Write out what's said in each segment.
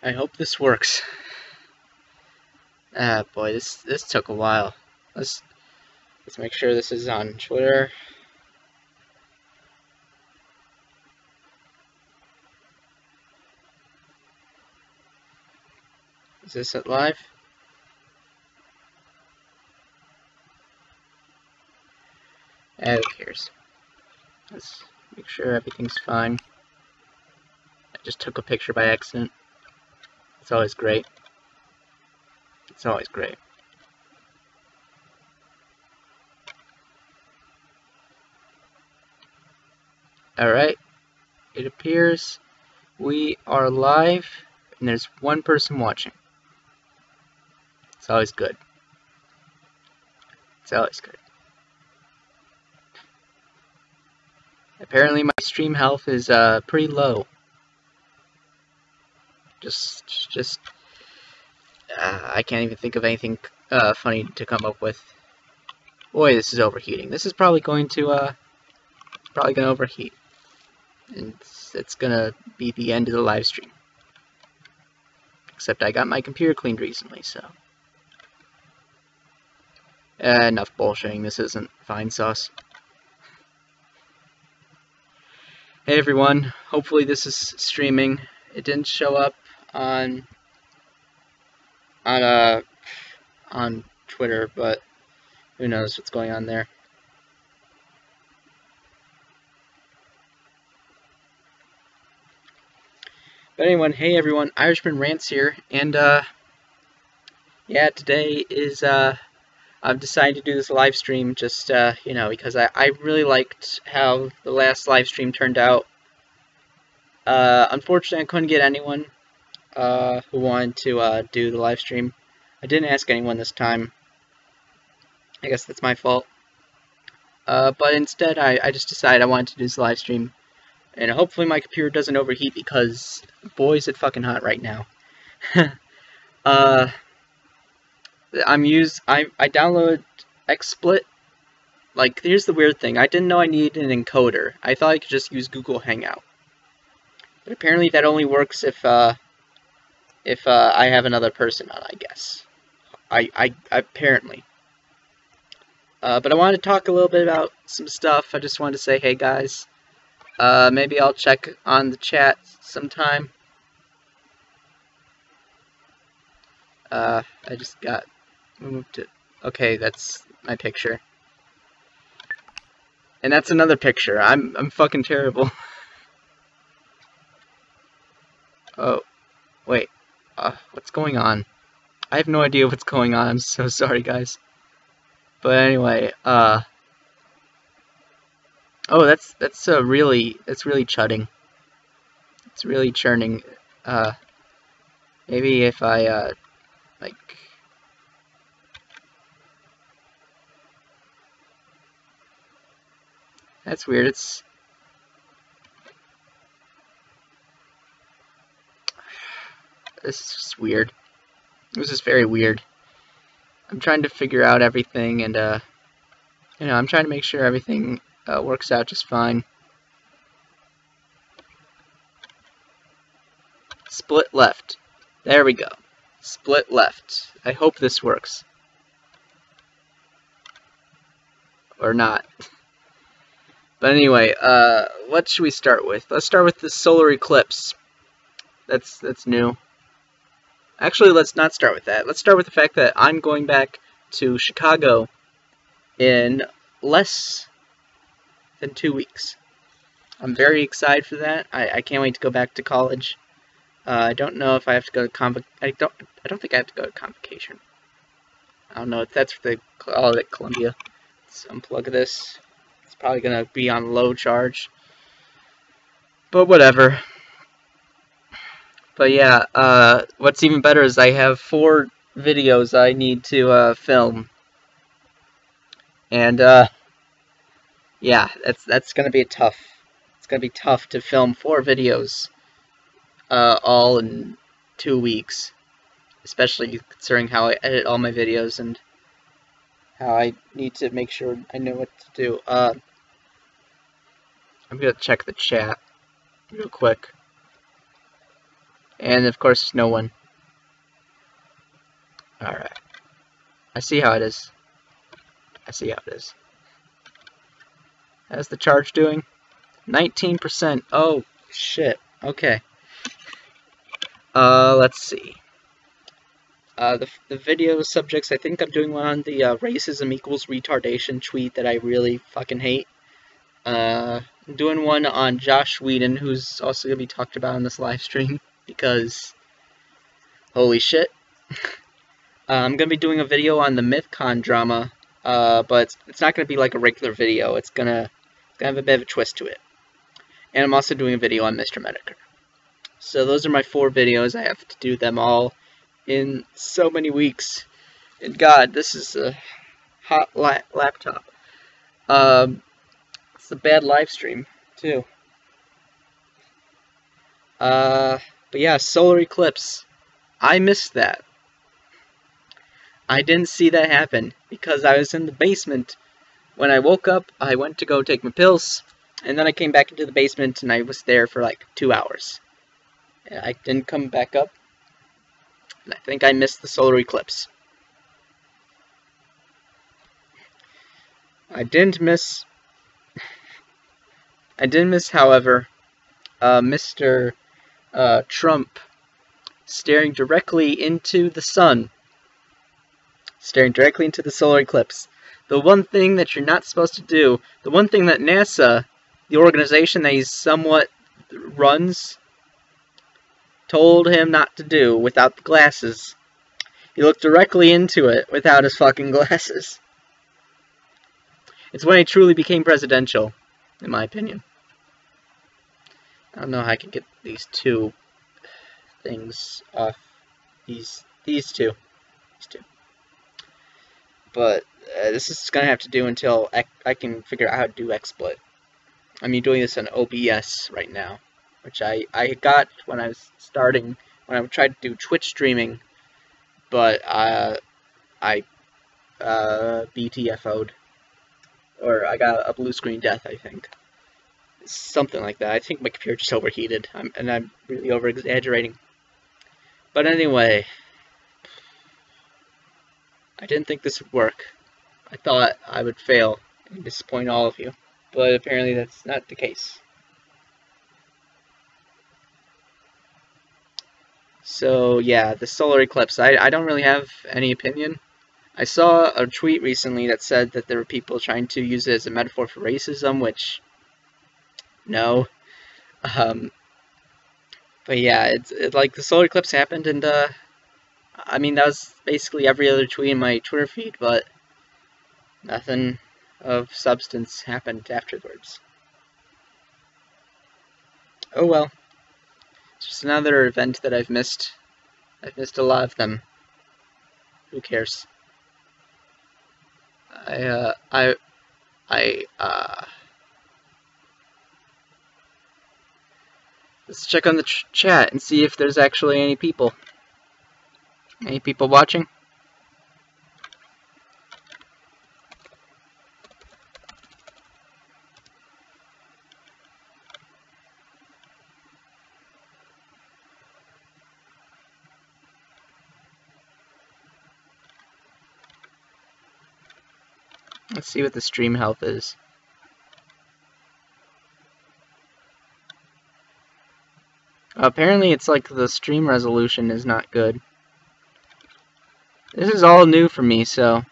I hope this works. Ah, boy, this took a while. Let's make sure this is on Twitter. Is this at live? Who cares? Let's make sure everything's fine. I just took a picture by accident. It's always great. It's always great. Alright, it appears we are live and there's one person watching. It's always good. It's always good. Apparently my stream health is pretty low. I can't even think of anything funny to come up with. Boy, this is overheating. This is probably going to overheat, and it's gonna be the end of the live stream. Except I got my computer cleaned recently, so enough bullshitting. This isn't fine sauce. Hey everyone, hopefully this is streaming. It didn't show up on Twitter, but who knows what's going on there. But anyway, hey everyone, Irishman Rants here, and yeah, today is I've decided to do this live stream just you know, because I really liked how the last live stream turned out. Unfortunately, I couldn't get anyone who wanted to do the live stream. I didn't ask anyone this time. I guess that's my fault. But instead, I just decided I wanted to do this live stream. And hopefully my computer doesn't overheat because, boy, is it fucking hot right now. I downloaded XSplit. Like, here's the weird thing. I didn't know I needed an encoder. I thought I could just use Google Hangout. But apparently that only works if I have another person on, I guess. Apparently. But I wanted to talk a little bit about some stuff. I just wanted to say, hey guys, maybe I'll check on the chat sometime. I just got moved to... Okay, that's my picture. And that's another picture. I'm fucking terrible. Oh, wait. What's going on? I have no idea what's going on. I'm so sorry, guys. But anyway, oh, that's really chudding. It's really churning. Maybe if I like. That's weird. It's this is just weird. This is very weird. I'm trying to figure out everything, and you know, I'm trying to make sure everything works out just fine. Split left. There we go. Split left. I hope this works. Or not. But anyway, what should we start with? Let's start with the solar eclipse. That's new. Actually, let's not start with that. Let's start with the fact that I'm going back to Chicago in less than 2 weeks. I'm very excited for that. I can't wait to go back to college. I don't know if I have to go to I don't think I have to go to convocation. I don't know if that's what they call it at Columbia. Let's unplug this. It's probably gonna be on low charge. But whatever. But yeah, what's even better is I have 4 videos I need to film, and yeah, that's gonna be tough. It's gonna be tough to film 4 videos, all in 2 weeks, especially considering how I edit all my videos and how I need to make sure I know what to do. I'm gonna check the chat real quick. And of course, no one. Alright. I see how it is. I see how it is. How's the charge doing? 19%. Oh, shit. Okay. Let's see. The video subjects, I think I'm doing one on the racism equals retardation tweet that I really fucking hate. I'm doing one on Joss Whedon, who's also going to be talked about in this live stream, because holy shit. I'm going to be doing a video on the MythCon drama, but it's not going to be like a regular video. It's going to have a bit of a twist to it. And I'm also doing a video on Mr. Medicare. So those are my 4 videos. I have to do them all in so many weeks. And God, this is a hot laptop. It's a bad live stream, too. But yeah, solar eclipse. I missed that. I didn't see that happen because I was in the basement. When I woke up, I went to go take my pills, and then I came back into the basement, and I was there for like 2 hours. And I didn't come back up, and I think I missed the solar eclipse. I didn't miss, however, Mr. Trump staring directly into the sun. Staring directly into the solar eclipse. The one thing that you're not supposed to do, the one thing that NASA, the organization that he somewhat runs, told him not to do without the glasses. He looked directly into it without his fucking glasses. It's when he truly became presidential, in my opinion. I don't know how I can get these 2 things off. These two. But this is going to have to do until I can figure out how to do XSplit. I'm doing this on OBS right now, which I got when I was starting, when I tried to do Twitch streaming, but I BTFO'd. Or I got a blue screen death, I think. Something like that. I think my computer just overheated, and I'm really over-exaggerating. But anyway, I didn't think this would work. I thought I would fail and disappoint all of you, but apparently that's not the case. So yeah, the solar eclipse, I don't really have any opinion. I saw a tweet recently that said that there were people trying to use it as a metaphor for racism, which, no. But yeah, it's like the solar eclipse happened, and I mean, that was basically every other tweet in my Twitter feed, but nothing of substance happened afterwards. Oh well. It's just another event that I've missed. I've missed a lot of them. Who cares? Let's check on the chat and see if there's actually any people. Any people watching? Let's see what the stream health is. Apparently it's like the stream resolution is not good. This is all new for me, so...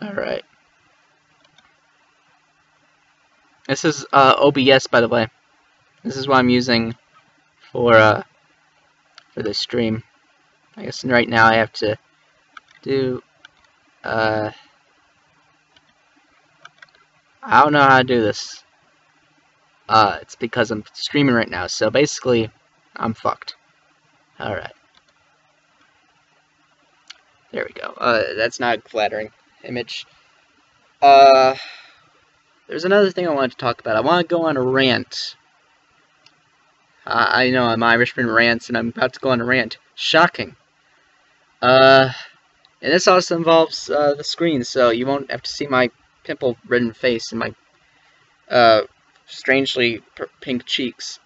Alright. This is OBS, by the way. This is what I'm using for this stream. I guess right now I have to do... I don't know how to do this. It's because I'm streaming right now, so basically, I'm fucked. Alright. There we go. That's not a flattering image. There's another thing I wanted to talk about. I want to go on a rant I know I'm Irishman rants, and I'm about to go on a rant. Shocking. And this also involves the screen, so you won't have to see my pimple-ridden face and my strangely pink cheeks.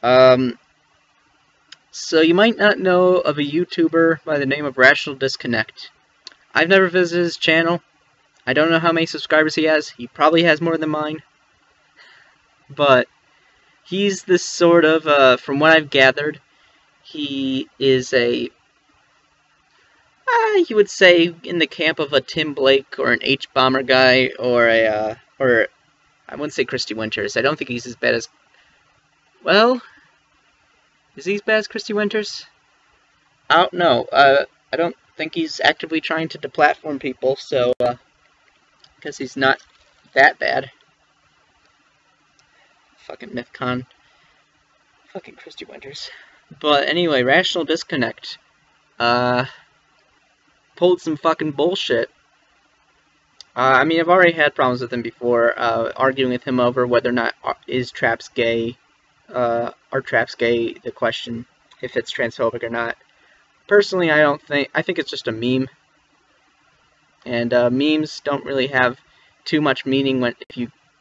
So you might not know of a YouTuber by the name of Rational Disconnect. I've never visited his channel. I don't know how many subscribers he has. He probably has more than mine. But he's this sort of, from what I've gathered, he is a, you would say, in the camp of a Tim Blake or an H-Bomber guy, or or I wouldn't say Christy Winters. I don't think he's as bad as, well, is he as bad as Christy Winters? I don't know. I don't think he's actively trying to deplatform people, so, because he's not that bad. Fucking MythCon. Fucking Christy Winters. But anyway, Rational Disconnect. Pulled some fucking bullshit. I mean, I've already had problems with him before, arguing with him over whether or not is Traps gay, are Traps gay, the question, if it's transphobic or not. Personally, I think it's just a meme. And, memes don't really have too much meaning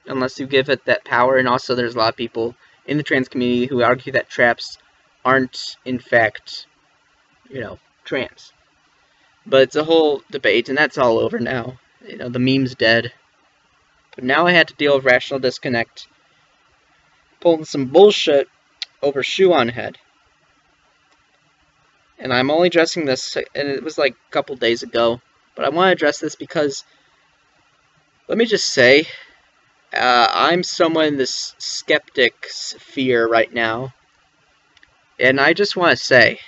unless you give it that power, and also there's a lot of people in the trans community who argue that Traps aren't, in fact, you know, trans. But it's a whole debate, and that's all over now. You know, the meme's dead. But now I had to deal with Rational Disconnect pulling some bullshit over Shoe on Head. And I'm only addressing this, and it was like a couple days ago, but I want to address this because, let me just say, I'm somewhat in this skeptic sphere right now, and I just want to say,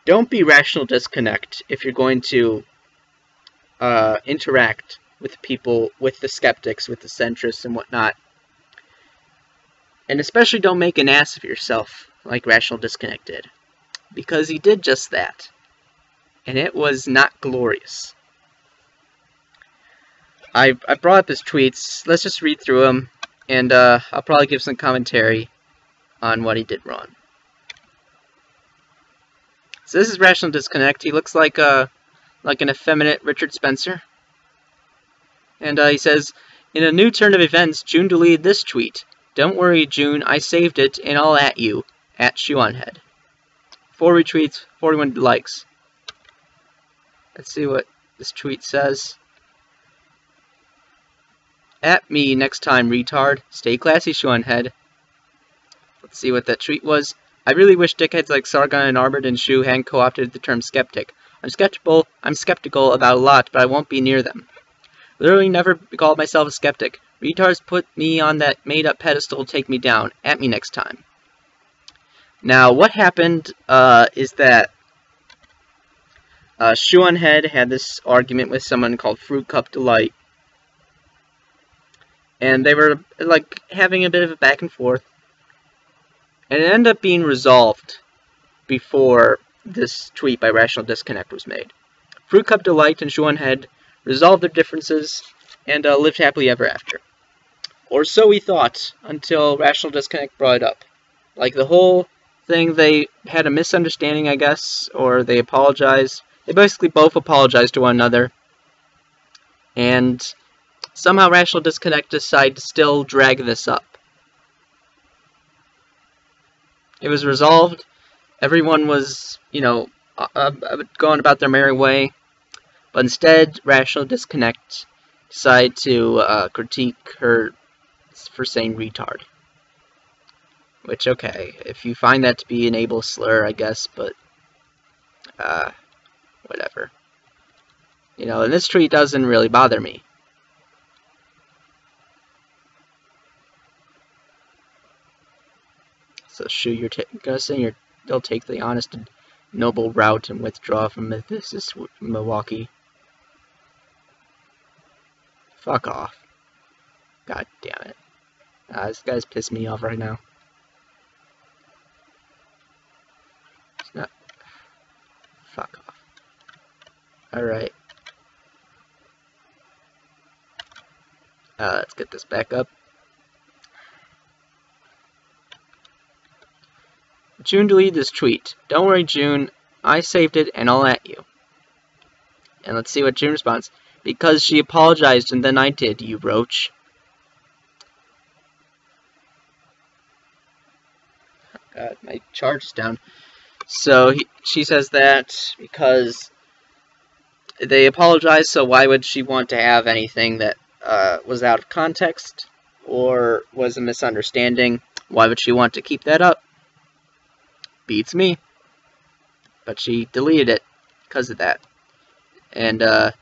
don't be Rational Disconnect if you're going to interact with people, with the skeptics, with the centrists and whatnot. And especially don't make an ass of yourself like Rational Disconnect did. Because he did just that. And it was not glorious. I brought up his tweets. Let's just read through them. And I'll probably give some commentary on what he did wrong. So this is Rational Disconnect. He looks like an effeminate Richard Spencer. And he says, in a new turn of events, June deleted this tweet. Don't worry, June, I saved it, and I'll at you, at Shoeonhead. 4 retweets, 41 likes. Let's see what this tweet says. At me next time, retard. Stay classy, Shoeonhead. Let's see what that tweet was. I really wish dickheads like Sargon and Arbor and Shu hadn't co-opted the term skeptic. I'm skeptical about a lot, but I won't be near them. Literally never called myself a skeptic. Retards put me on that made-up pedestal to take me down. At me next time. Now, what happened is that Shoeonhead had this argument with someone called Fruit Cup Delight. And they were, like, having a bit of a back and forth. And it ended up being resolved before this tweet by Rational Disconnect was made. Fruit Cup Delight and Shoeonhead resolved their differences and lived happily ever after. Or so we thought, until Rational Disconnect brought it up. Like, the whole thing, they had a misunderstanding, I guess, or they apologized. They basically both apologized to one another. And somehow Rational Disconnect decided to still drag this up. It was resolved. Everyone was, you know, going about their merry way. But instead, Rational Disconnect decided to critique her for saying retard. Which, okay, if you find that to be an ableist slur, I guess, but, whatever. You know, and this tweet doesn't really bother me. So, Shu, you're gonna say they'll take the honest and noble route and withdraw from this Milwaukee. Fuck off. God damn it. This guy's pissing me off right now. It's not. Fuck off. Alright. Let's get this back up. June deleted this tweet. Don't worry, June. I saved it and I'll at you. And let's see what June responds. Because she apologized and then I did, you roach. God, my charge is down. So she says that because they apologized, so why would she want to have anything that was out of context or was a misunderstanding? Why would she want to keep that up? Beats me. But she deleted it because of that. And I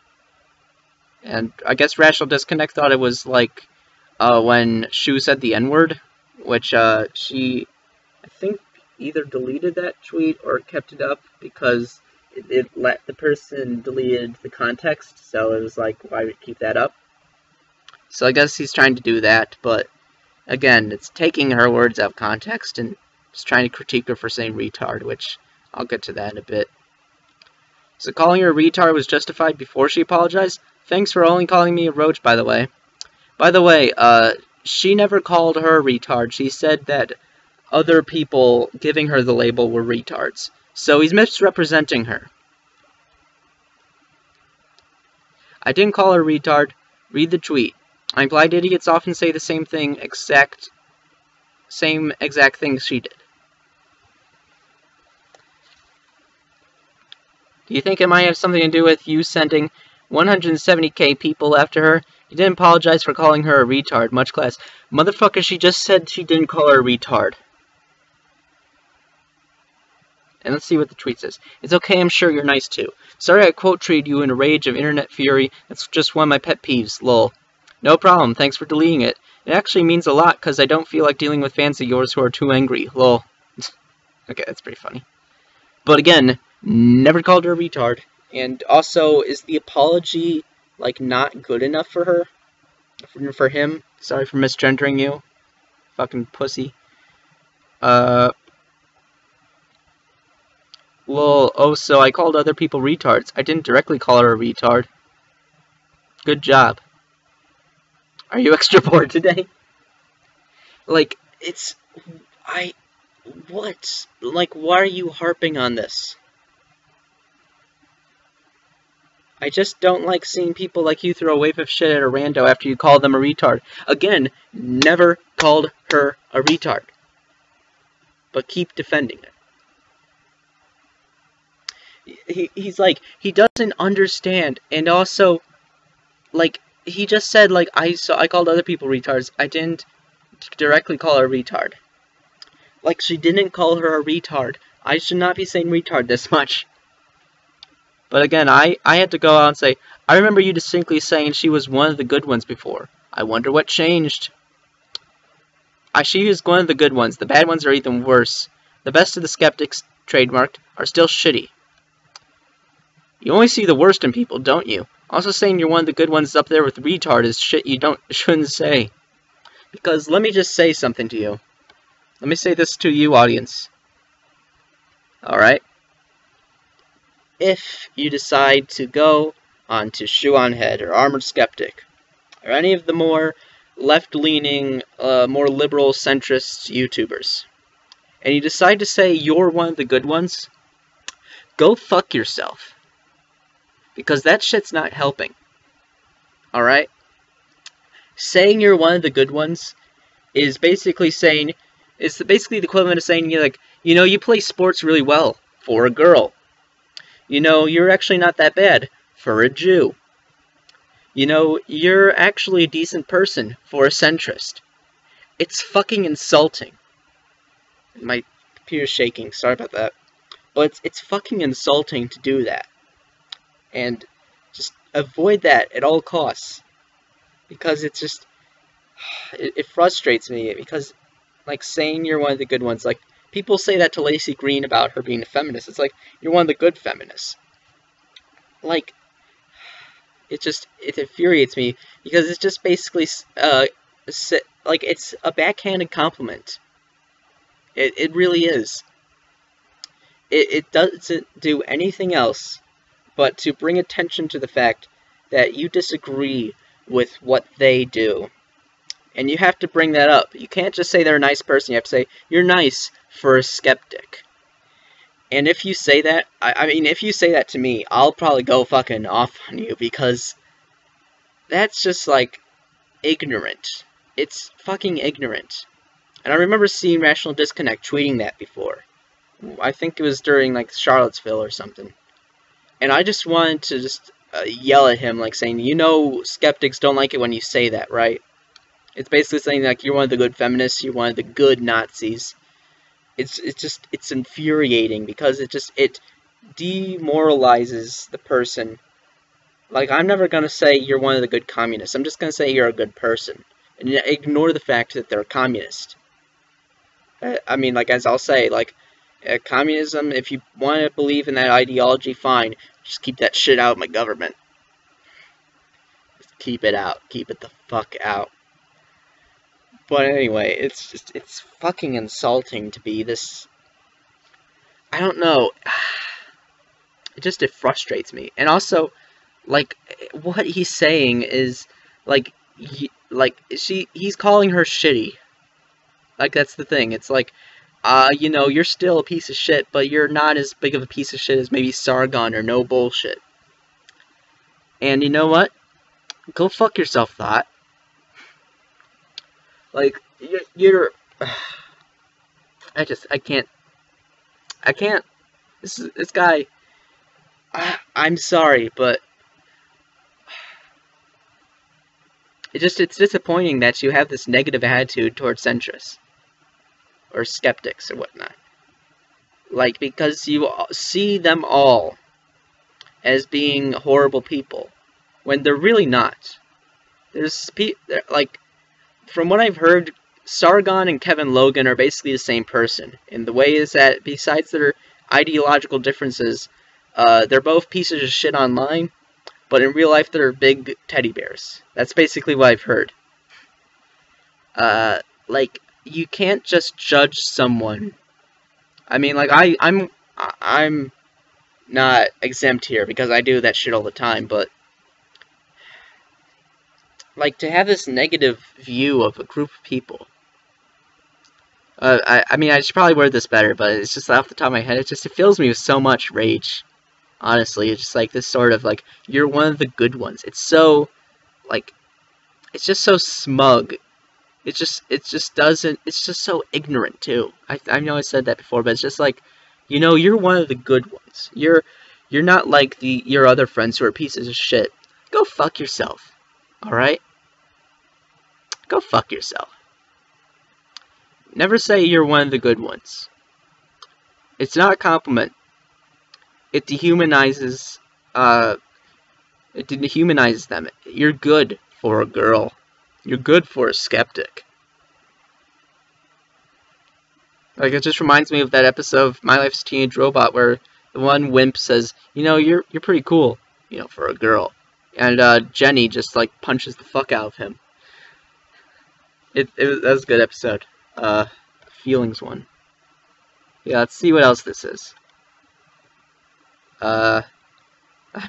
guess Rational Disconnect thought it was like when Shu said the N-word, which she, I think, either deleted that tweet or kept it up because it let the person deleted the context, so it was like, why would keep that up? So I guess he's trying to do that, but again, it's taking her words out of context and just trying to critique her for saying retard, which I'll get to that in a bit. So calling her a retard was justified before she apologized? Thanks for only calling me a roach, by the way. By the way, she never called her a retard. She said that other people giving her the label were retards. So he's misrepresenting her. I didn't call her a retard. Read the tweet. I implied idiots often say the same exact things she did. Do you think it might have something to do with you sending 170k people after her? You didn't apologize for calling her a retard. Much class. Motherfucker, she just said she didn't call her a retard. And let's see what the tweet says. It's okay, I'm sure you're nice too. Sorry I quote-treated you in a rage of internet fury. That's just one of my pet peeves, lol. No problem, thanks for deleting it. It actually means a lot, because I don't feel like dealing with fans of yours who are too angry, lol. Okay, that's pretty funny. But again, never called her a retard. And also, is the apology, like, not good enough for her? For him? Sorry for misgendering you. Fucking pussy. Lol, oh, so I called other people retards. I didn't directly call her a retard. Good job. Are you extra bored today? Like, what? Like, why are you harping on this? I just don't like seeing people like you throw a wave of shit at a rando after you call them a retard. Again, never called her a retard. But keep defending it. He's like, he doesn't understand, and also, like, he just said, like, I called other people retards. I didn't directly call her a retard. Like, she didn't call her a retard. I should not be saying retard this much. But again, I had to go out and say, I remember you distinctly saying she was one of the good ones before. I wonder what changed. She is one of the good ones. The bad ones are even worse. The best of the skeptics, trademarked, are still shitty. You only see the worst in people, don't you? Also saying you're one of the good ones up there with retard is shit you shouldn't say. Because let me just say something to you. Let me say this to you, audience. Alright? If you decide to go on to Shoe on Head or Armored Skeptic, or any of the more left-leaning, more liberal centrist YouTubers, and you decide to say you're one of the good ones, go fuck yourself. Because that shit's not helping. Alright? Saying you're one of the good ones is basically saying, it's basically the equivalent of saying, you're like, you know, you play sports really well for a girl. You know, you're actually not that bad for a Jew. You know, you're actually a decent person for a centrist. It's fucking insulting. My computer's shaking, sorry about that. But it's fucking insulting to do that. And just avoid that at all costs. Because it's just, it frustrates me. Because, like, saying you're one of the good ones, like, people say that to Lacey Green about her being a feminist. It's like, you're one of the good feminists. Like, it infuriates me. Because it's just basically, like, it's a backhanded compliment. It really is. It doesn't do anything else but to bring attention to the fact that you disagree with what they do. And you have to bring that up. You can't just say they're a nice person. You have to say, you're nice for a skeptic. And if you say that, I mean, if you say that to me, I'll probably go fucking off on you, because that's just, like, ignorant. It's fucking ignorant. And I remember seeing Rational Disconnect tweeting that before. I think it was during, like, Charlottesville or something. And I just wanted to just yell at him, like, saying, you know, skeptics don't like it when you say that, right? It's basically saying, like, you're one of the good feminists, you're one of the good Nazis. It's infuriating, because it demoralizes the person. Like, I'm never gonna say you're one of the good communists. I'm just gonna say you're a good person, and ignore the fact that they're a communist. I mean, like, as I'll say, like, communism, if you want to believe in that ideology, fine. Just keep that shit out of my government. Just keep it out. Keep it the fuck out. But anyway, it's fucking insulting to be this. I don't know. It frustrates me. And also, like, what he's saying is, like, he's calling her shitty. Like, that's the thing. It's like, you know, you're still a piece of shit, but you're not as big of a piece of shit as maybe Sargon or No Bullshit. And you know what? Go fuck yourself, Thought. Like, you're I can't. This guy, I'm sorry, but it's disappointing that you have this negative attitude towards centrists or skeptics or whatnot. Like, because you see them all as being horrible people when they're really not. Like, from what I've heard, Sargon and Kevin Logan are basically the same person. And the way is that, besides their ideological differences, they're both pieces of shit online, but in real life they're big teddy bears. That's basically what I've heard. Like, you can't just judge someone. I mean, like, I'm not exempt here, because I do that shit all the time, but like, to have this negative view of a group of people. I mean, I should probably word this better, but it's just off the top of my head, it fills me with so much rage. Honestly, it's just like this sort of, like, you're one of the good ones. It's so, like, it's just so smug. It's just so ignorant, too. I know I said that before, but it's just like, you know, you're one of the good ones. You're not like your other friends who are pieces of shit. Go fuck yourself. Alright? Go fuck yourself. Never say you're one of the good ones. It's not a compliment. It dehumanizes them. You're good for a girl. You're good for a skeptic. Like, it just reminds me of that episode of My Life's Teenage Robot where the one wimp says, you know, you're pretty cool, you know, for a girl. And Jenny just, like, punches the fuck out of him. That was a good episode. Feelings one. Yeah, let's see what else this is. I'm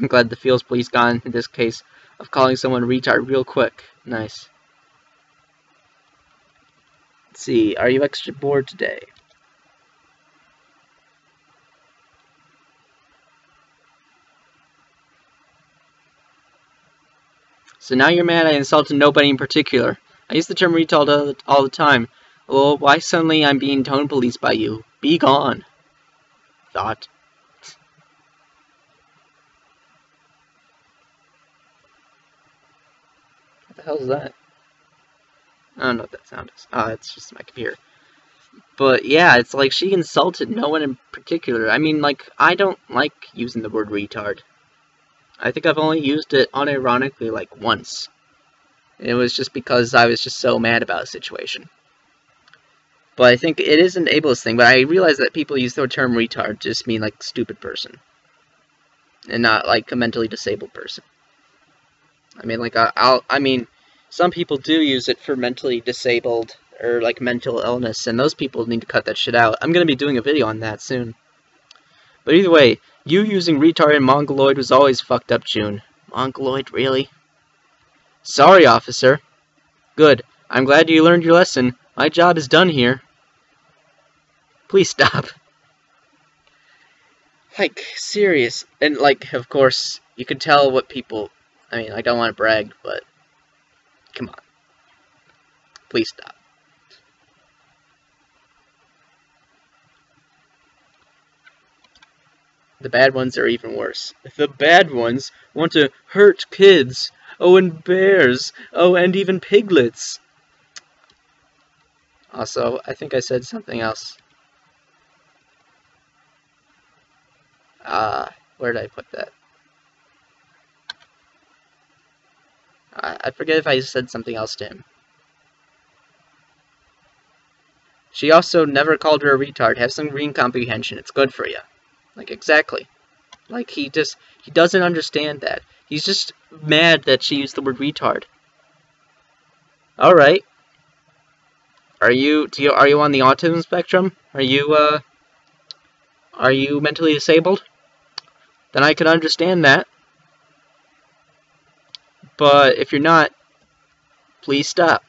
glad the feels police got in this case of calling someone a retard real quick. Nice. Let's see, are you extra bored today? So now you're mad I insulted nobody in particular. I use the term retard all the time. Well, why suddenly I'm being tone policed by you? Be gone. Thought. What the hell is that? I don't know what that sound is. It's just my computer. But yeah, it's like she insulted no one in particular. I mean, like, I don't like using the word retard. I think I've only used it unironically like once. It was just because I was just so mad about a situation. But I think it is an ableist thing, but I realize that people use the term retard to just mean, like, stupid person. And not, like, a mentally disabled person. I mean, like, I mean, some people do use it for mentally disabled, or, like, mental illness, and those people need to cut that shit out. I'm gonna be doing a video on that soon. But either way, you using retard and mongoloid was always fucked up, June. Mongoloid, really? Sorry, officer. Good. I'm glad you learned your lesson. My job is done here. Please stop. Like, serious. And, like, of course, you can tell what people... I mean, I don't want to brag, but... Come on. Please stop. The bad ones are even worse. The bad ones want to hurt kids. Oh, and bears. Oh, and even piglets. Also, I think I said something else. Where did I put that? I forget if I said something else to him. She also never called her a retard. Have some green comprehension. It's good for you. Like, exactly. Like, he doesn't understand that. He's just mad that she used the word retard. Alright. Are you on the autism spectrum? Are you mentally disabled? Then I can understand that. But if you're not, please stop.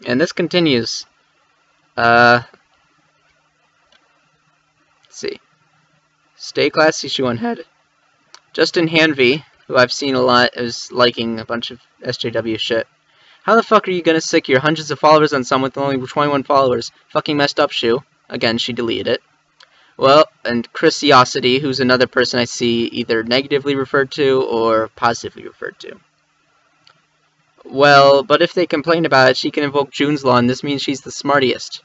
And this continues. Let's see. Stay classy, shoe on head. Justin Hanvey, who I've seen a lot, is liking a bunch of SJW shit. How the fuck are you gonna stick your hundreds of followers on someone with only 21 followers? Fucking messed up, shoe. Again, she deleted it. Well, and Chrisiosity, who's another person I see either negatively referred to or positively referred to. Well, but if they complain about it, she can invoke June's Law, and this means she's the smartiest.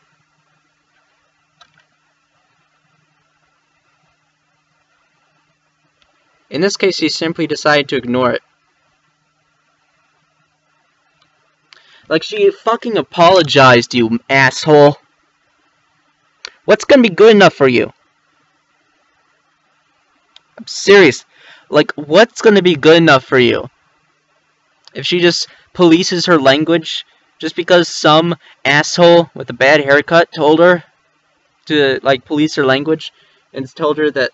In this case, she simply decided to ignore it. Like, she fucking apologized, you asshole. What's gonna be good enough for you? I'm serious. Like, what's gonna be good enough for you? If she just polices her language just because some asshole with a bad haircut told her to, like, police her language and told her that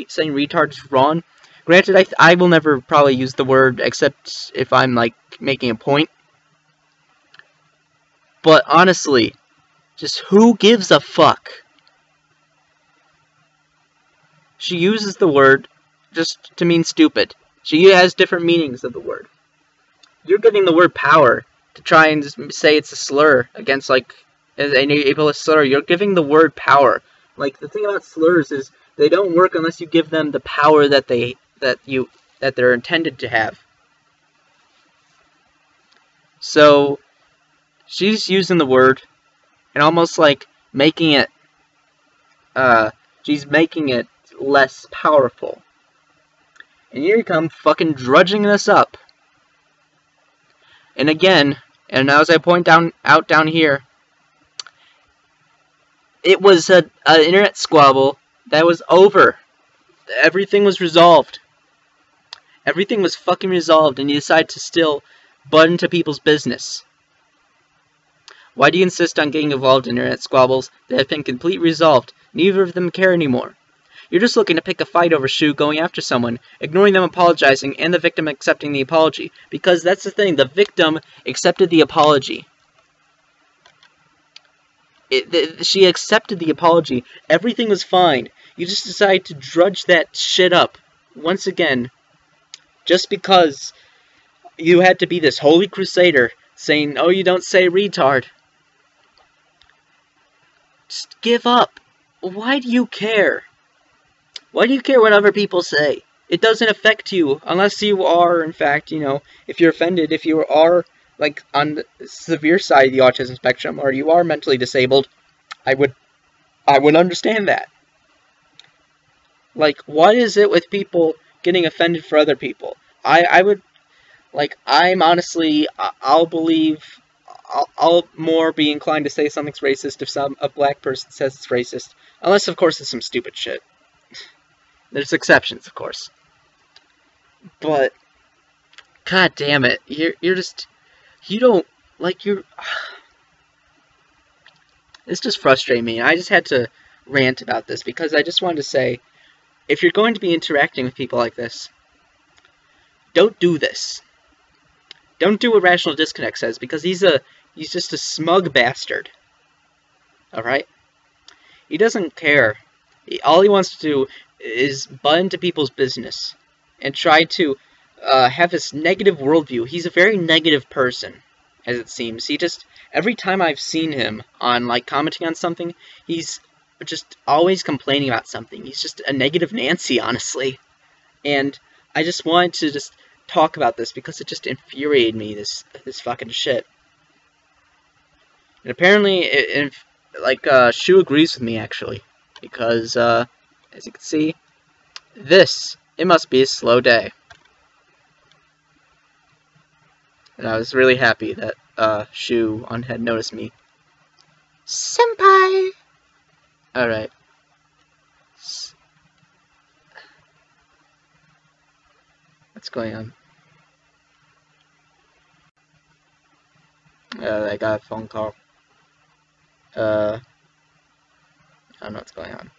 saying retard is wrong. Granted, I will never probably use the word except if I'm, like, making a point. But honestly, just who gives a fuck? She uses the word just to mean stupid. She has different meanings of the word. You're giving the word power to try and just say it's a slur against, like, an ableist slur. You're giving the word power. Like, the thing about slurs is they don't work unless you give them the power that they're intended to have. So she's using the word and almost like making it she's making it less powerful. And here you come fucking drudging this up. And again, and as I point out down here, it was an internet squabble that was over. Everything was resolved. Everything was fucking resolved, and you decide to still butt into people's business. Why do you insist on getting involved in internet squabbles that have been completely resolved? Neither of them care anymore. You're just looking to pick a fight over Shu going after someone, ignoring them apologizing, and the victim accepting the apology. Because that's the thing, the victim accepted the apology. She accepted the apology. Everything was fine. You just decided to drudge that shit up once again, just because you had to be this holy crusader saying, oh, you don't say retard. Just give up. Why do you care? Why do you care what other people say? It doesn't affect you, unless you are, in fact, you know, if you're offended, if you are, like, on the severe side of the autism spectrum, or you are mentally disabled, I would understand that. Like, what is it with people getting offended for other people? I would, like, I'm honestly, I'll more be inclined to say something's racist if a black person says it's racist. Unless, of course, it's some stupid shit. There's exceptions, of course. But, god damn it, you're just, you don't, like, it's just frustrating me. I just had to rant about this because I just wanted to say, if you're going to be interacting with people like this, don't do this. Don't do what Rational Disconnect says, because he's just a smug bastard. Alright? He doesn't care. All he wants to do is butt into people's business and try to have this negative worldview. He's a very negative person, as it seems. He just, every time I've seen him on, like, commenting on something, he's just always complaining about something. He's just a negative Nancy, honestly. And I just wanted to just talk about this because it just infuriated me, this fucking shit. And apparently, Shu agrees with me, actually. Because, as you can see, it must be a slow day. And I was really happy that, Shu had noticed me. Senpai! Alright. What's going on? I got a phone call. I don't know what's going on.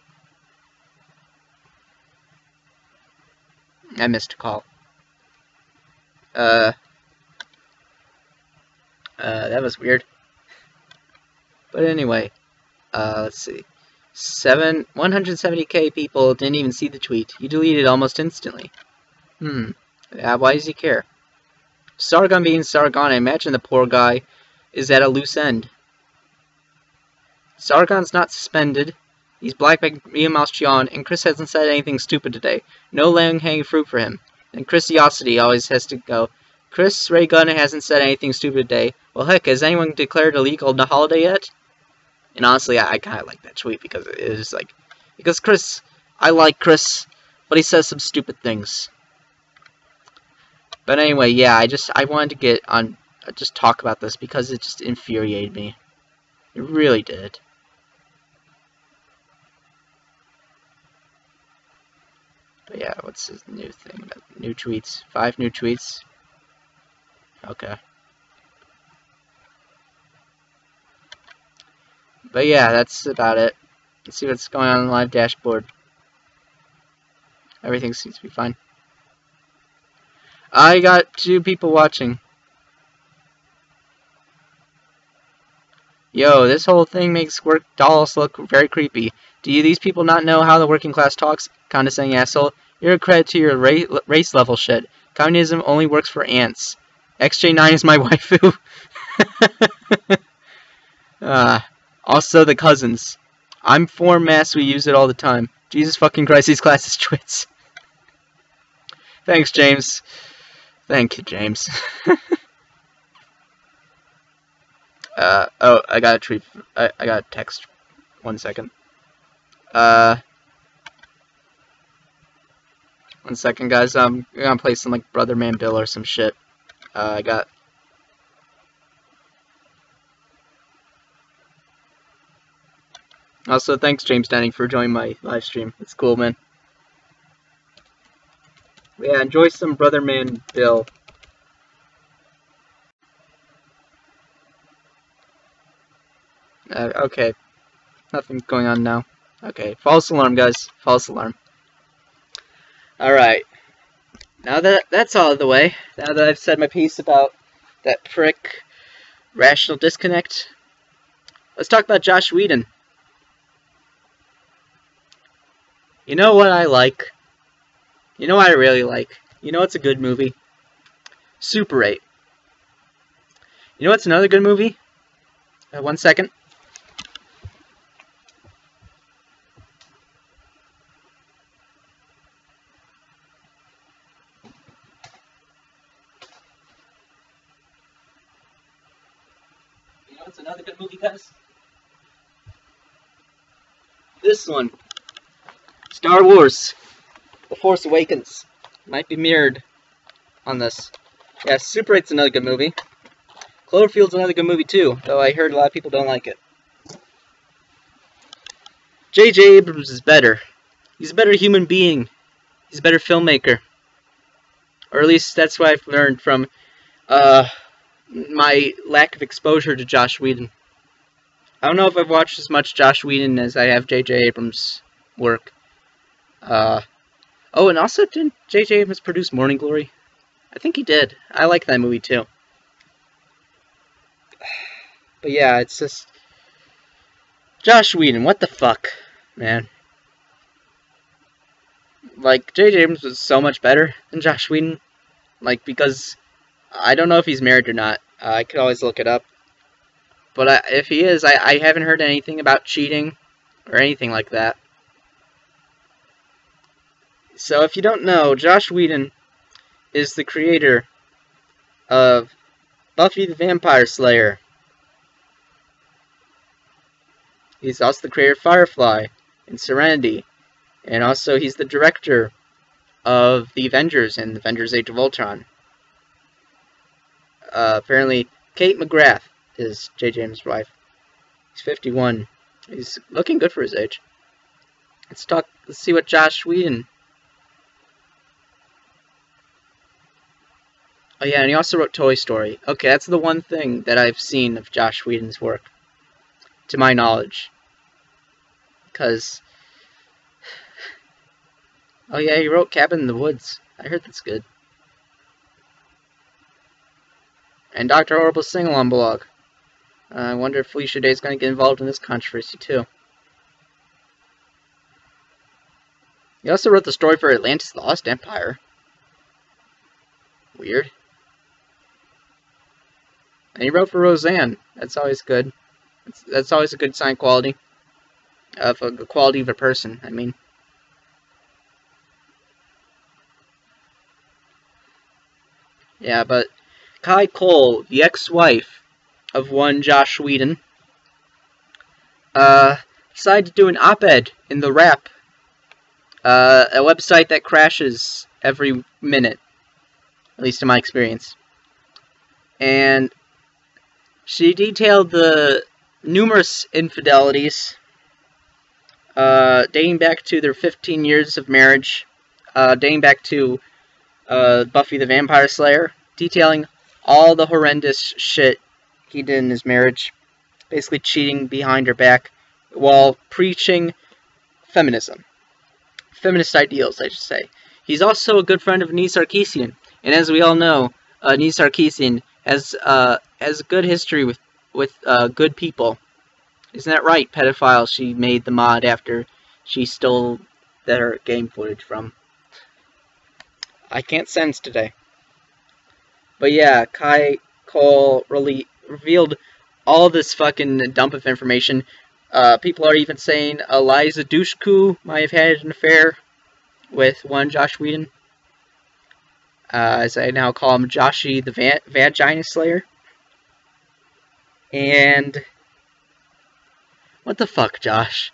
I missed a call. That was weird. But anyway, let's see. 170k people didn't even see the tweet. You deleted it almost instantly. Yeah, why does he care? Sargon being Sargon, I imagine the poor guy is at a loose end. Sargon's not suspended. He's blacked by Mia Mouse Chion, and Chris hasn't said anything stupid today. No low-hanging fruit for him. And Christiosity always has to go. Chris Ray Gunn hasn't said anything stupid today. Well, heck, has anyone declared illegal the holiday yet? And honestly, I kind of like that tweet because it is like, because Chris, I like Chris, but he says some stupid things. But anyway, yeah, I wanted to get on, just talk about this because it just infuriated me. It really did. But yeah, what's his new thing? New tweets. 5 new tweets. Okay. But yeah, that's about it. Let's see what's going on in the live dashboard. Everything seems to be fine. I got 2 people watching. Yo, this whole thing makes work dolls look very creepy. Do these people not know how the working class talks? Condescending asshole. You're a credit to your race level shit. Communism only works for ants. XJ9 is my waifu. Also the cousins. I'm for mass, we use it all the time. Jesus fucking Christ, these classes twits. Thanks, James. Thank you, James. Oh, I got a tweet. I got a text. 1 second. 1 second, guys. I'm gonna play some, like, Brother Man Bill or some shit. I got... Also, thanks, James Denning, for joining my live stream. It's cool, man. Yeah, enjoy some Brother Man Bill. Okay. Nothing's going on now. Okay, false alarm, guys. False alarm. Alright. Now that that's all out of the way, now that I've said my piece about that prick Rational Disconnect, let's talk about Joss Whedon. You know what I like? You know what I really like? You know what's a good movie? Super 8. You know what's another good movie? 1 second. You know what's another good movie, guys? This one. Star Wars. The Force Awakens. Might be mirrored on this. Yeah, Super 8's another good movie. Cloverfield's another good movie too, though I heard a lot of people don't like it. J.J. Abrams is better. He's a better human being. He's a better filmmaker. Or at least that's what I've learned from my lack of exposure to Joss Whedon. I don't know if I've watched as much Joss Whedon as I have J.J. Abrams' work. Oh, and also, didn't J.J. Abrams produce Morning Glory? I think he did. I like that movie, too. But yeah, it's just Joss Whedon. What the fuck, man? Like, J.J. Abrams was so much better than Joss Whedon. Like, because I don't know if he's married or not. I could always look it up. But if he is, I haven't heard anything about cheating or anything like that. So if you don't know, Joss Whedon is the creator of Buffy the Vampire Slayer. He's also the creator of Firefly and Serenity. And also he's the director of the Avengers and Avengers Age of Ultron. Apparently, Kate McGrath is J.J. Abrams' wife. He's 51. He's looking good for his age. Let's see what Joss Whedon. Oh yeah, and he also wrote Toy Story. Okay, that's the one thing that I've seen of Joss Whedon's work, to my knowledge. Because, oh yeah, he wrote Cabin in the Woods. I heard that's good. And Dr. Horrible's sing-along blog. I wonder if Felicia Day is going to get involved in this controversy too. He also wrote the story for Atlantis: The Lost Empire. Weird. And he wrote for Roseanne. That's always good. That's always a good sign quality. Of the quality of a person, I mean. Yeah, but Kai Cole, the ex-wife of one Joss Whedon, decided to do an op-ed in The Wrap, a website that crashes every minute, at least in my experience. And she detailed the numerous infidelities dating back to their 15 years of marriage, dating back to Buffy the Vampire Slayer, detailing all the horrendous shit he did in his marriage, basically cheating behind her back, while preaching feminism. Feminist ideals, I should say. He's also a good friend of Anais Sarkeesian, and as we all know, Anais Sarkeesian has a good history with good people. Isn't that right, pedophile? She made the mod after she stole their game footage from. I can't sense today. But yeah, Kai Cole really revealed all this fucking dump of information. People are even saying Eliza Dushku might have had an affair with one Joss Whedon. As I now call him, Jossy the Vagina Slayer. And what the fuck, Josh?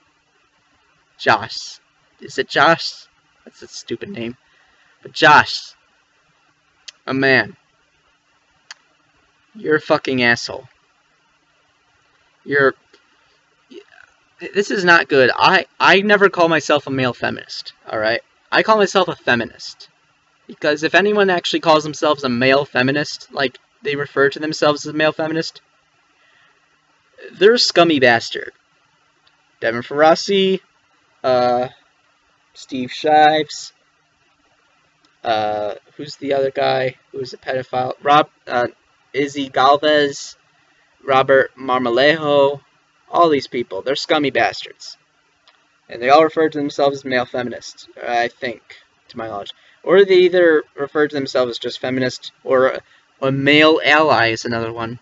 Joss. Is it Josh? That's a stupid name. But Josh. A man. You're a fucking asshole. This is not good. I never call myself a male feminist, alright? I call myself a feminist. Because if anyone actually calls themselves a male feminist, like they refer to themselves as a male feminist, they're a scummy bastard. Devin Ferrasi, Steve Shives, who's the other guy who's a pedophile? Izzy Galvez, Robert Marmolejo, all these people, they're scummy bastards. And they all refer to themselves as male feminists, I think, to my knowledge. Or they either refer to themselves as just feminist, or a male ally is another one.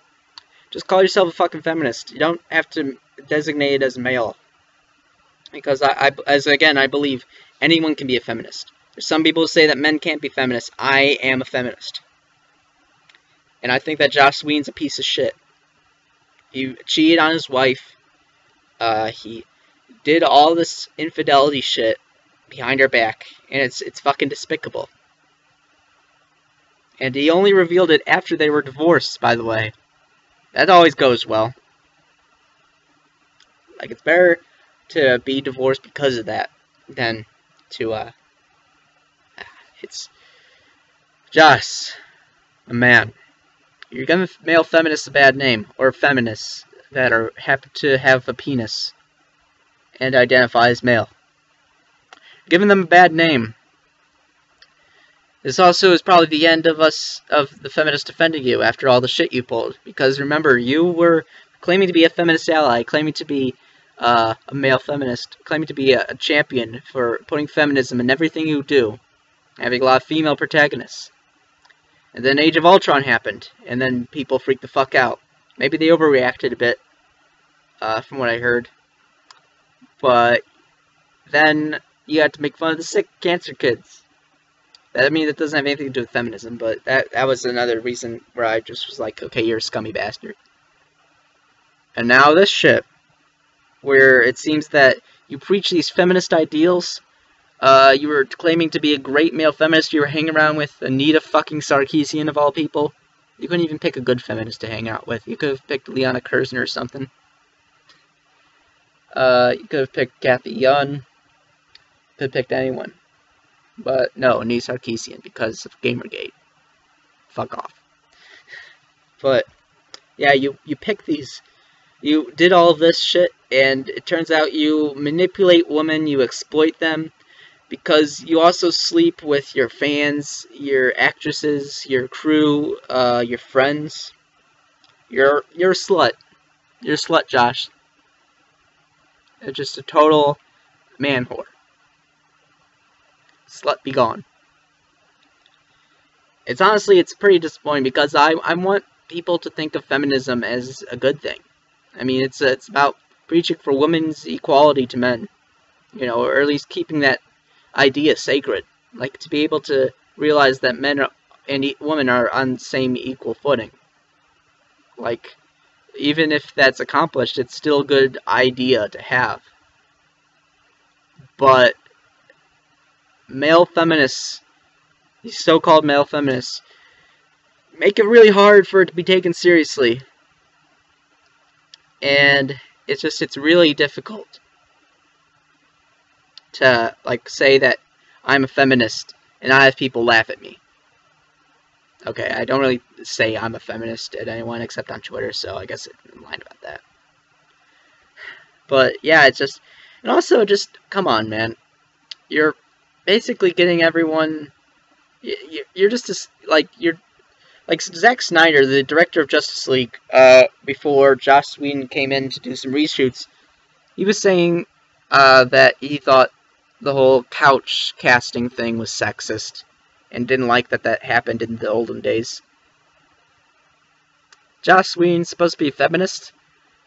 Just call yourself a fucking feminist. You don't have to designate it as male. Because I believe anyone can be a feminist. There's some people who say that men can't be feminists. I am a feminist. And I think that Joss Whedon's a piece of shit. He cheated on his wife. He did all this infidelity shit behind her back. And it's fucking despicable. And he only revealed it after they were divorced, by the way. That always goes well. Like, it's better to be divorced because of that than to, it's Joss, a man. You're giving male feminists a bad name, or feminists that happen to have a penis and identify as male. Giving them a bad name. This also is probably the end of the feminists defending you after all the shit you pulled. Because remember, you were claiming to be a feminist ally, claiming to be a male feminist, claiming to be a champion for putting feminism in everything you do, having a lot of female protagonists. And then Age of Ultron happened, and then people freaked the fuck out. Maybe they overreacted a bit, from what I heard. But then you had to make fun of the sick cancer kids. I mean, that doesn't have anything to do with feminism, but that was another reason where I just was like, okay, you're a scummy bastard. And now this shit, where it seems that you preach these feminist ideals. You were claiming to be a great male feminist. You were hanging around with Anita fucking Sarkeesian of all people. You couldn't even pick a good feminist to hang out with. You could have picked Liana Kursner or something. You could have picked Kathy Young. Could have picked anyone. But no, Anita Sarkeesian because of Gamergate. Fuck off. But yeah, you pick these. You did all of this shit, and it turns out you manipulate women, you exploit them, because you also sleep with your fans, your actresses, your crew, your friends. You're a slut. You're a slut, Josh. You're just a total man whore. Slut be gone. It's pretty disappointing because I want people to think of feminism as a good thing. I mean, it's about preaching for women's equality to men, you know, or at least keeping that idea sacred. Like, to be able to realize that men and women are on the same equal footing. Like, even if that's accomplished, it's still a good idea to have. But male feminists, these so-called male feminists, make it really hard for it to be taken seriously. And it's really difficult to, like, say that I'm a feminist and I have people laugh at me. Okay, I don't really say I'm a feminist at anyone except on Twitter, so I guess I'm lying about that. But yeah, it's just, and also just, come on, man. You're basically getting everyone, you're just, like, you're, like Zack Snyder, the director of Justice League, before Joss Whedon came in to do some reshoots, he was saying that he thought the whole couch casting thing was sexist, and didn't like that happened in the olden days. Joss Whedon's supposed to be a feminist,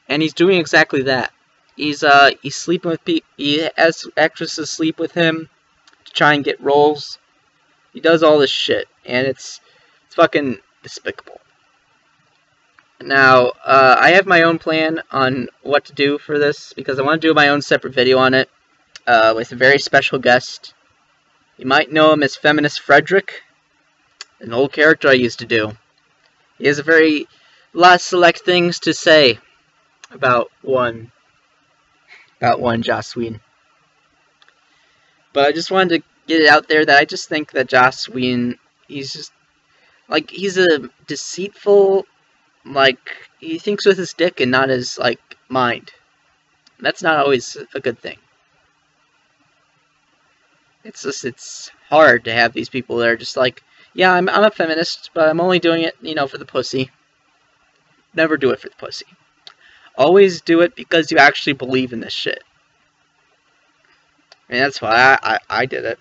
and he's doing exactly that. He's sleeping with people, he has actresses sleep with him to try and get roles. He does all this shit, and it's fucking despicable. Now, I have my own plan on what to do for this, because I want to do my own separate video on it, with a very special guest. You might know him as Feminist Frederick, an old character I used to do. He has a lot of select things to say about one Joss Whedon. But I just wanted to get it out there that I just think that Joss Whedon, he's just, like, he's a deceitful, like, he thinks with his dick and not his, like, mind. That's not always a good thing. It's hard to have these people that are just like, yeah, I'm a feminist, but I'm only doing it, you know, for the pussy. Never do it for the pussy. Always do it because you actually believe in this shit. And that's why I did it.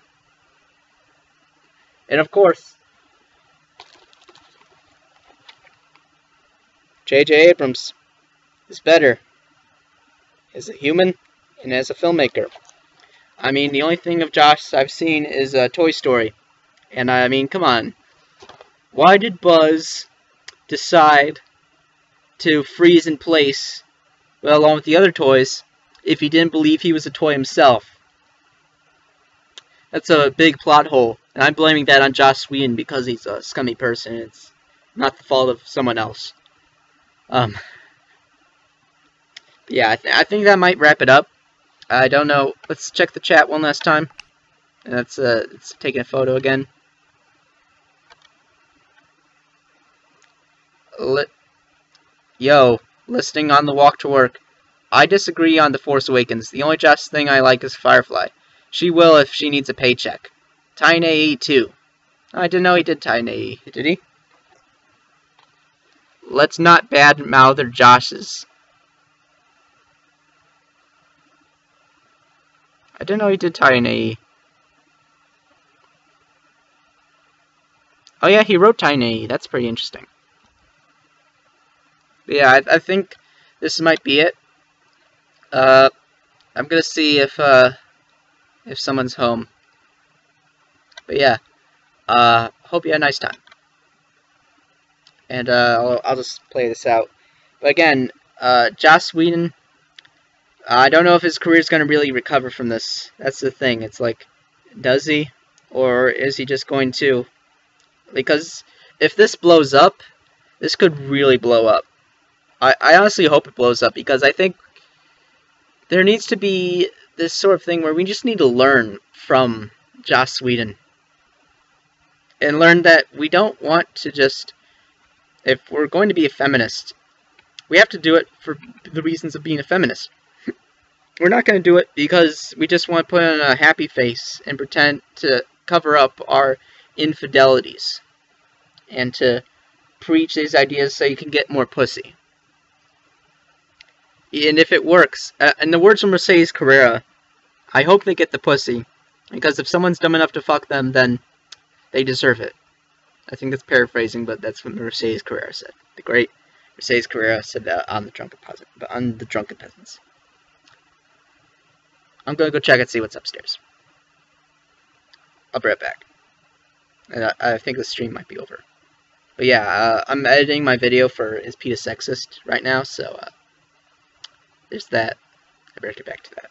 And of course, J.J. Abrams is better as a human and as a filmmaker. I mean, the only thing of Josh I've seen is Toy Story. And I mean, come on. Why did Buzz decide to freeze in place, well, along with the other toys, if he didn't believe he was a toy himself? That's a big plot hole. And I'm blaming that on Joss Whedon because he's a scummy person. It's not the fault of someone else. Yeah, I think that might wrap it up. I don't know. Let's check the chat one last time. And that's it's taking a photo again. Yo, listening on the walk to work. I disagree on The Force Awakens. The only Joss thing I like is Firefly. She will if she needs a paycheck. Tiny 82. I didn't know he did tie an AE. Did he? Let's not badmouth their Joshes. I didn't know he did tie an AE. Oh yeah, he wrote tie an AE. That's pretty interesting. But yeah, I think this might be it. I'm gonna see if someone's home. But yeah, hope you had a nice time. And I'll just play this out. But again, Joss Whedon, I don't know if his career is going to really recover from this. That's the thing. It's like, does he? Or is he just going to? Because if this blows up, this could really blow up. I honestly hope it blows up, because I think there needs to be this sort of thing where we just need to learn from Joss Whedon. And learn that we don't want to just... If we're going to be a feminist, we have to do it for the reasons of being a feminist. We're not going to do it because we just want to put on a happy face and pretend to cover up our infidelities and to preach these ideas so you can get more pussy. And if it works, in the words of Mercedes Carrera, I hope they get the pussy, because if someone's dumb enough to fuck them, then they deserve it. I think that's paraphrasing, but that's what Mercedes Carrera said. The great Mercedes Carrera said that on the Drunken Peasants. I'm gonna go check and see what's upstairs. I'll be right back. And I think the stream might be over. But yeah, I'm editing my video for Is Pete a Sexist right now, so there's that. I better get back to that.